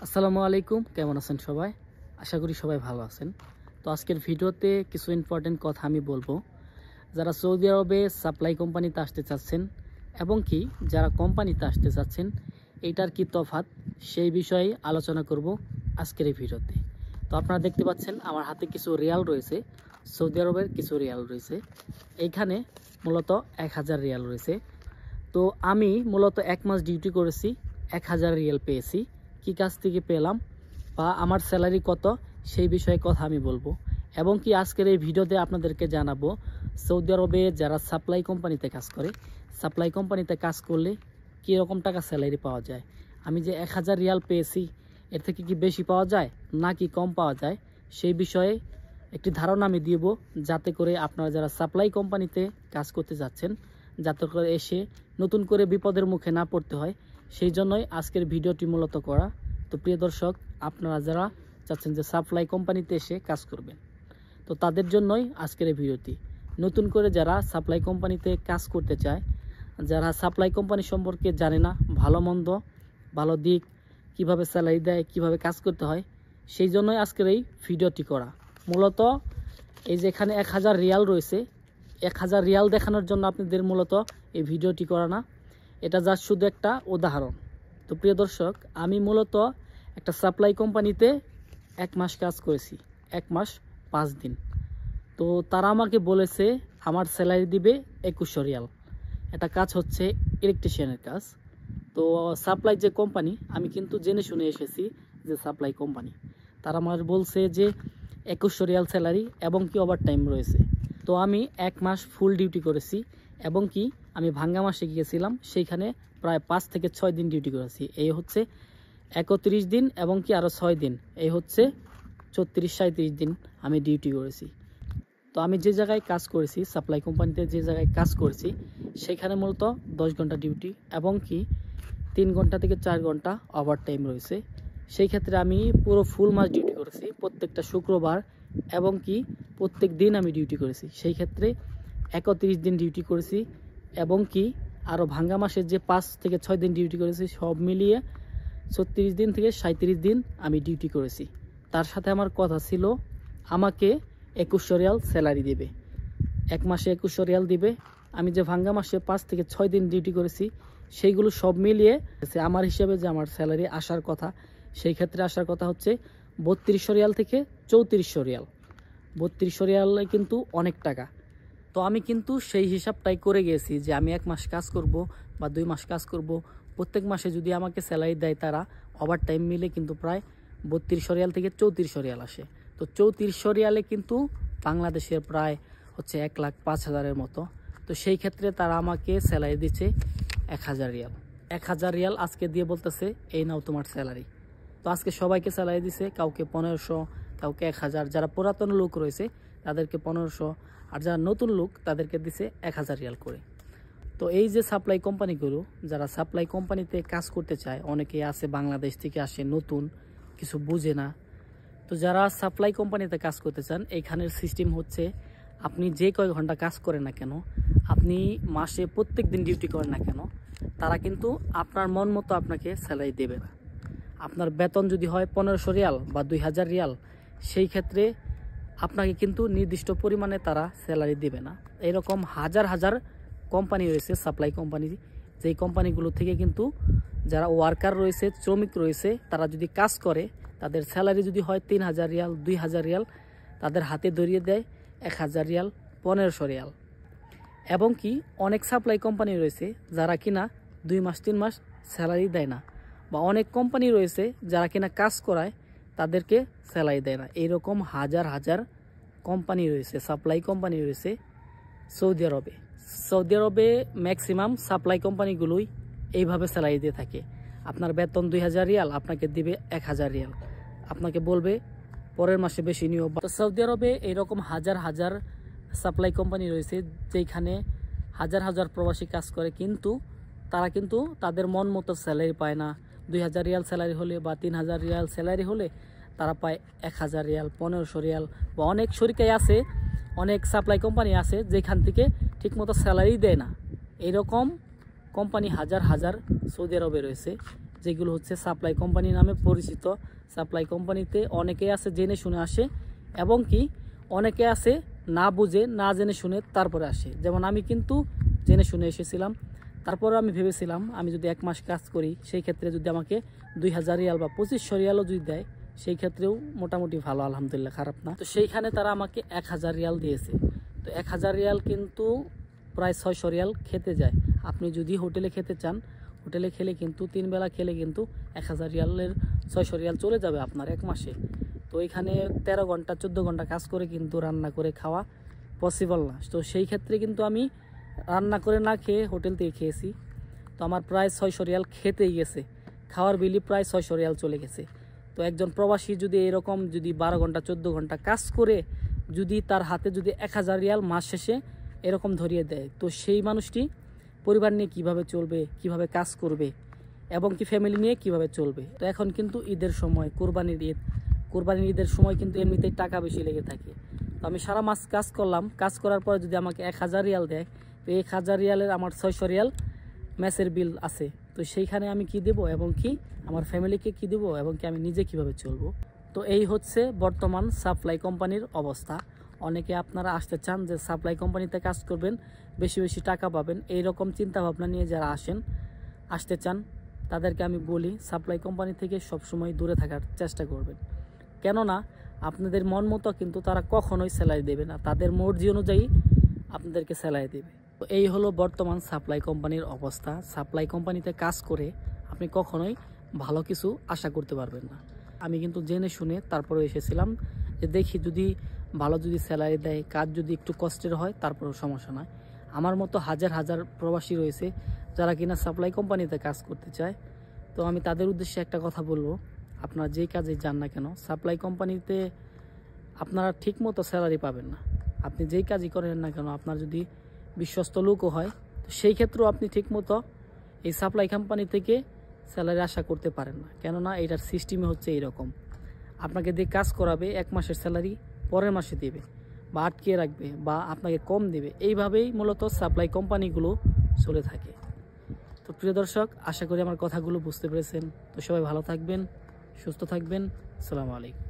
আসসালামু আলাইকুম, কেমন আছেন সবাই? আশা করি সবাই ভালো আছেন। তো আজকের ভিডিওতে কিছু ইম্পর্টেন্ট কথা আমি বলবো। যারা সৌদি আরবে সাপ্লাই কোম্পানিতে আসতে চাচ্ছেন এবং কি যারা কোম্পানিতে আসতে চাচ্ছেন, এইটার কি তফাৎ সেই বিষয়ে আলোচনা করব আজকের এই ভিডিওতে। তো আপনারা দেখতে পাচ্ছেন আমার হাতে কিছু রিয়াল রয়েছে, সৌদি আরবের কিছু রিয়াল রয়েছে। এইখানে মূলত 1000 রিয়াল রয়েছে। তো আমি মূলত 1 মাস ডিউটি করেছি, 1000 রিয়াল পেয়েছি। কি কাজ থেকে পেলাম বা আমার স্যালারি কত সেই বিষয়ে কথা আমি বলবো, এবং কি আজকের এই ভিডিওতে আপনাদেরকে জানাবো সৌদি আরবে যারা সাপ্লাই কোম্পানিতে কাজ করে, সাপ্লাই কোম্পানিতে কাজ করলে কীরকম টাকা স্যালারি পাওয়া যায়। আমি যে 1000 রিয়াল পেয়েছি এর থেকে কি বেশি পাওয়া যায় না কি কম পাওয়া যায় সেই বিষয়ে একটি ধারণা আমি দিব, যাতে করে আপনারা যারা সাপ্লাই কোম্পানিতে কাজ করতে যাচ্ছেন যাতে করে এসে নতুন করে বিপদের মুখে না পড়তে হয়। সেই জন্যই আজকের ভিডিওটি মূলত করা। তো প্রিয় দর্শক, আপনারা যারা চাচ্ছেন যে সাপ্লাই কোম্পানিতে এসে কাজ করবেন, তো তাদের জন্যই আজকের এই ভিডিওটি। নতুন করে যারা সাপ্লাই কোম্পানিতে কাজ করতে চায়, যারা সাপ্লাই কোম্পানি সম্পর্কে জানে না, ভালো মন্দ, ভালো দিক, কিভাবে স্যালারি দেয়, কিভাবে কাজ করতে হয়, সেই জন্যই আজকের এই ভিডিওটি করা। মূলত এই যে এখানে 1000 রিয়াল রয়েছে, 1000 রিয়াল দেখানোর জন্য আপনাদের মূলত এই ভিডিওটি করা না, এটা জাস্ট শুধু একটা উদাহরণ। তো প্রিয় দর্শক, আমি মূলত একটা সাপ্লাই কোম্পানিতে 1 মাস কাজ করেছি, 1 মাস 5 দিন। তো তারা আমাকে বলেছে আমার স্যালারি দিবে 2100 রিয়াল। এটা কাজ হচ্ছে ইলেকট্রিশিয়ানের কাজ। তো সাপ্লাই যে কোম্পানি, আমি কিন্তু জেনে শুনে এসেছি যে সাপ্লাই কোম্পানি, তারা আমার বলছে যে 2100 রিয়াল স্যালারি এবং কি ওভার টাইম রয়েছে। তো আমি 1 মাস ফুল ডিউটি করেছি এবং কি আমি ভাঙ্গা মাসে গিয়েছিলাম, সেইখানে প্রায় 5 থেকে 6 দিন ডিউটি করেছি। এই হচ্ছে 31 দিন এবং কি আরও 6 দিন, এই হচ্ছে 34-37 দিন আমি ডিউটি করেছি। তো আমি যে জায়গায় কাজ করেছি, সাপ্লাই কোম্পানিতে যে জায়গায় কাজ করেছি, সেখানে মূলত 10 ঘন্টা ডিউটি এবং কি 3 ঘন্টা থেকে 4 ঘন্টা ওভার টাইম রয়েছে। সেই ক্ষেত্রে আমি পুরো ফুল মাস ডিউটি করেছি, প্রত্যেকটা শুক্রবার এবং কি প্রত্যেক দিন আমি ডিউটি করেছি। সেই ক্ষেত্রে 31 দিন ডিউটি করেছি এবং কি আরও ভাঙ্গা মাসের যে 5 থেকে 6 দিন ডিউটি করেছি, সব মিলিয়ে 36 দিন থেকে 37 দিন আমি ডিউটি করেছি। তার সাথে আমার কথা ছিল আমাকে 2100 রিয়াল স্যালারি দেবে, 1 মাসে 2100 রিয়াল দিবে। আমি যে ভাঙ্গা মাসে 5 থেকে 6 দিন ডিউটি করেছি, সেইগুলো সব মিলিয়ে আমার হিসেবে যে আমার স্যালারি আসার কথা, সেই ক্ষেত্রে আসার কথা হচ্ছে 3200 রিয়াল থেকে 3400 রিয়াল। 3200 রিয়ালে কিন্তু অনেক টাকা। তো আমি কিন্তু সেই হিসাবটাই করে গেছি যে আমি 1 মাস কাজ করব বা 2 মাস কাজ করব, প্রত্যেক মাসে যদি আমাকে স্যালারি দেয় তারা, ওভার টাইম মিলে কিন্তু প্রায় 3200 রিয়াল থেকে 3400 রিয়াল আসে। তো 3400 রিয়ালে কিন্তু বাংলাদেশের প্রায় হচ্ছে 1,05,000-এর মতো। তো সেই ক্ষেত্রে তারা আমাকে স্যালারি দিচ্ছে 1000 রিয়াল। 1000 রিয়াল আজকে দিয়ে বলতেছে এই নাও তোমার স্যালারি। তো আজকে সবাইকে স্যালারি দিছে, কাউকে 1500, কাউকে 1000। যারা পুরাতন লোক রয়েছে তাদেরকে 1500, আর যারা নতুন লোক তাদেরকে দিছে 1000 রিয়াল করে। তো এই যে সাপ্লাই কোম্পানিগুলো, যারা সাপ্লাই কোম্পানিতে কাজ করতে চায়, অনেকেই আছে বাংলাদেশ থেকে আসে, নতুন, কিছু বুঝে না। তো যারা সাপ্লাই কোম্পানিতে কাজ করতে চান, এইখানের সিস্টেম হচ্ছে আপনি যে কয় ঘন্টা কাজ করেন না কেন, আপনি মাসে প্রত্যেক দিন ডিউটি করেন না কেন, তারা কিন্তু আপনার মন মতো আপনাকে স্যালারি দেবে না। আপনার বেতন যদি হয় 1500 রিয়াল বা 2000 রিয়াল, সেই ক্ষেত্রে আপনাকে কিন্তু নির্দিষ্ট পরিমাণে তারা স্যালারি দেবে না। এরকম হাজার হাজার কোম্পানি রয়েছে সাপ্লাই কোম্পানি, যেই কোম্পানিগুলো থেকে কিন্তু যারা ওয়ার্কার রয়েছে, শ্রমিক রয়েছে, তারা যদি কাজ করে, তাদের স্যালারি যদি হয় 3000 রিয়াল, 2000 রিয়াল, তাদের হাতে ধরিয়ে দেয় 1000 রিয়াল, 1500 রিয়াল। এবং কি অনেক সাপ্লাই কোম্পানি রয়েছে যারা কিনা 2 মাস 3 মাস স্যালারি দেয় না, বা অনেক কোম্পানি রয়েছে যারা কিনা কাজ করায় তাদেরকে স্যালারি দেয় না। এইরকম হাজার হাজার কোম্পানি রয়েছে, সাপ্লাই কোম্পানি রয়েছে সৌদি আরবে। সৌদি আরবে ম্যাক্সিমাম সাপ্লাই কোম্পানিগুলোই এইভাবে স্যালারি দিয়ে থাকে। আপনার বেতন 2000 রিয়াল, আপনাকে দিবে 1000 রিয়াল, আপনাকে বলবে পরের মাসে বেশি নিয়োগ। তো সৌদি আরবে এইরকম হাজার হাজার সাপ্লাই কোম্পানি রয়েছে যেখানে হাজার হাজার প্রবাসী কাজ করে, কিন্তু তারা কিন্তু তাদের মন মতো স্যালারি পায় না। 2000 রিয়াল স্যালারি হলে বা 3000 রিয়াল স্যালারি হলে তারা পায় 1000 রিয়াল, 1500 রিয়াল। বা অনেক শরিকাই আছে, অনেক সাপ্লাই কোম্পানি আছে যেখান থেকে ঠিকমতো স্যালারি দেয় না। এইরকম কোম্পানি হাজার হাজার সৌদি আরবে রয়েছে। যেগুলো হচ্ছে সাপ্লাই কোম্পানি নামে পরিচিত। সাপ্লাই কোম্পানিতে অনেকেই আছে জেনে শুনে আসে, এবং কি অনেকে আছে না বুঝে না জেনে শুনে তারপরে আসে। যেমন আমি কিন্তু জেনে শুনে এসেছিলাম, তারপরে আমি ভেবেছিলাম আমি যদি 1 মাস কাজ করি সেই ক্ষেত্রে যদি আমাকে 2000 রিয়াল বা 2500 রিয়ালও যদি দেয় সেই ক্ষেত্রেও মোটামুটি ভালো, আলহামদুলিল্লাহ, খারাপ না। তো সেইখানে তারা আমাকে 1000 রিয়াল দিয়েছে। তো 1000 রিয়াল কিন্তু প্রায় 600 রিয়াল খেতে যায়। আপনি যদি হোটেলে খেতে চান, হোটেলে খেলে কিন্তু 3 বেলা খেলে কিন্তু 1000 রিয়ালের 600 রিয়াল চলে যাবে আপনার 1 মাসে। তো এখানে 13 ঘন্টা 14 ঘন্টা কাজ করে কিন্তু রান্না করে খাওয়া পসিবল না। তো সেই ক্ষেত্রে কিন্তু আমি রান্না করে না খেয়ে হোটেল থেকে খেয়েছি। তো আমার প্রায় 600 রিয়াল খেতেই গেছে, খাওয়ার বিলি প্রায় 600 রিয়াল চলে গেছে। তো একজন প্রবাসী যদি এরকম যদি 12 ঘন্টা 14 ঘন্টা কাজ করে যদি তার হাতে যদি 1000 রিয়াল মাস শেষে এরকম ধরিয়ে দেয়, তো সেই মানুষটি পরিবার নিয়ে কিভাবে চলবে, কিভাবে কাজ করবে, এবং কি ফ্যামিলি নিয়ে কিভাবে চলবে। তো এখন কিন্তু ঈদের সময়, কোরবানির ঈদের সময় কিন্তু এমনিতেই টাকা বেশি লেগে থাকে। তো আমি সারা মাস কাজ করলাম, কাজ করার পরে যদি আমাকে 1000 রিয়াল দেয়, তো 1000 রিয়ালের আমার 600 রিয়াল ম্যাসের বিল আছে। তো সেইখানে আমি কি দেব, এবং কি আমার ফ্যামিলিকে কি দেব, এবং কি আমি নিজে কিভাবে চলবো। তো এই হচ্ছে বর্তমান সাপ্লাই কোম্পানির অবস্থা। অনেকে আপনারা আসতে চান যে সাপ্লাই কোম্পানিতে কাজ করবেন, বেশি বেশি টাকা পাবেন, এইরকম চিন্তা ভাবনা নিয়ে যারা আসতে চান তাদেরকে আমি বলি সাপ্লাই কোম্পানি থেকে সবসময় দূরে থাকার চেষ্টা করবেন। কেননা আপনাদের মন মতো কিন্তু তারা কখনোই স্যালারি দেবে না, তাদের মর্জি অনুযায়ী আপনাদেরকে স্যালারি দেবে। তো এই হলো বর্তমান সাপ্লাই কোম্পানির অবস্থা। সাপ্লাই কোম্পানিতে কাজ করে আপনি কখনোই ভালো কিছু আশা করতে পারবেন না। আমি কিন্তু জেনে শুনে তারপরে এসেছিলাম যে দেখি যদি ভালো যদি স্যালারি দেয়, কাজ যদি একটু কষ্টের হয় তারপরেও সমস্যা নয়। আমার মতো হাজার হাজার প্রবাসী রয়েছে যারা কিনা সাপ্লাই কোম্পানিতে কাজ করতে চায়। তো আমি তাদের উদ্দেশ্যে একটা কথা বলবো, আপনারা যেই কাজে যান না কেন সাপ্লাই কোম্পানিতে আপনারা ঠিকমতো স্যালারি পাবেন না। আপনি যেই কাজই করেন না কেন, আপনার যদি বিশ্বস্ত লোকও হয়, তো সেই ক্ষেত্রেও আপনি ঠিকমতো এই সাপ্লাই কোম্পানি থেকে স্যালারি আশা করতে পারেন না। কেননা এটার সিস্টেমে হচ্ছে এইরকম, আপনাকে দিয়ে কাজ করাবে, 1 মাসের স্যালারি পরের মাসে দেবে, বা আটকে রাখবে, বা আপনাকে কম দেবে। এইভাবেই মূলত সাপ্লাই কোম্পানিগুলো চলে থাকে। তো প্রিয় দর্শক, আশা করি আমার কথাগুলো বুঝতে পেরেছেন। তো সবাই ভালো থাকবেন, সুস্থ থাকবেন। আসসালামু আলাইকুম।